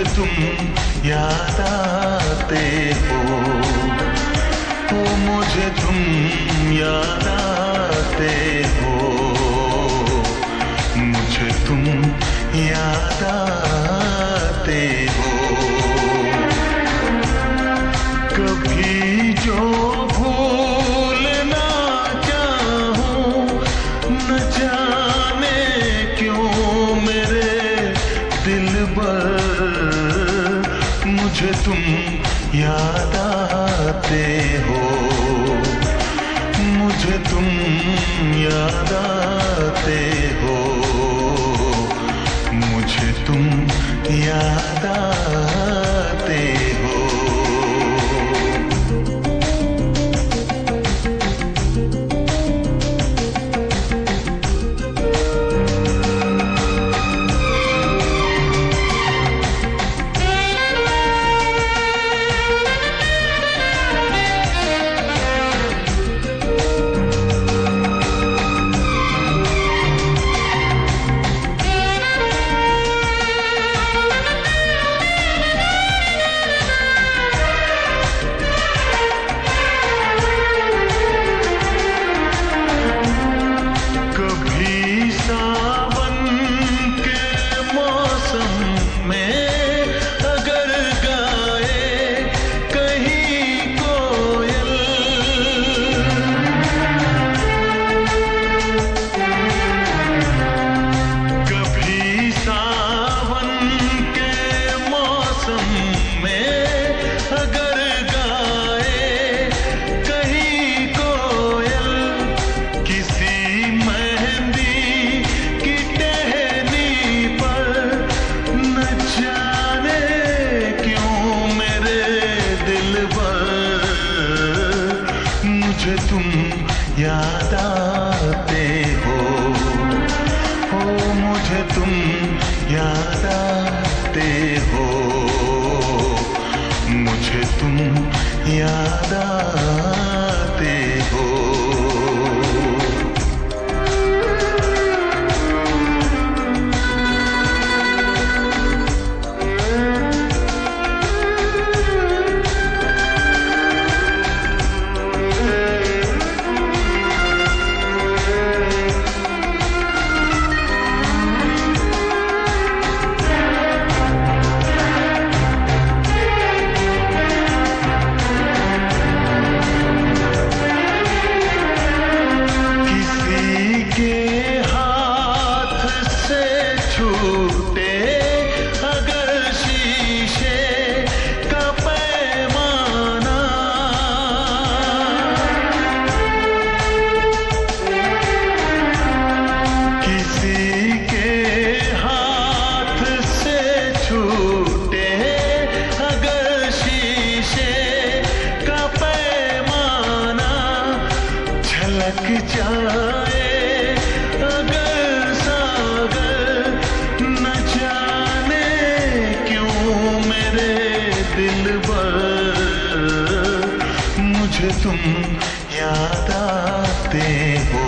तुम याद आते हो, मुझे तुम याद आते हो, मुझे तुम याद आते हो। कभी जो भूल ना चाहूं, न जाने क्यों मेरे दिलबर, मुझे तुम याद आते हो, मुझे तुम याद आते हो, मुझे तुम याद आते हो। मुझे तुम याद आते हो, मुझे तुम याद आते हो, मुझे तुम याद आते हो। जाए अगर सागर, न जाने क्यों मेरे दिलबर, मुझे तुम याद आते हो,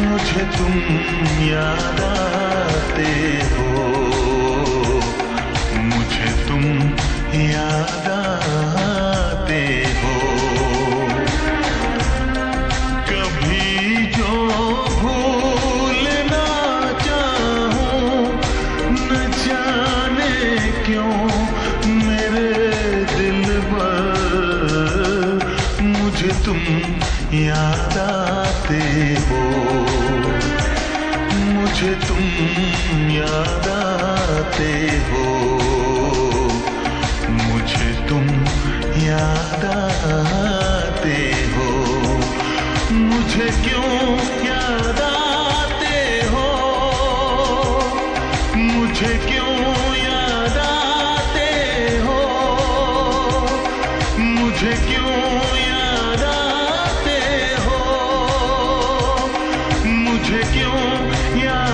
मुझे तुम याद आते हो, मुझे तुम याद आते हो। तुम याद आते हो, मुझे तुम याद आते हो, मुझे तुम याद आते हो। मुझे क्यों याद आते हो, मुझे क्यों याद आते हो, मुझे क्यों मुझे क्यों याद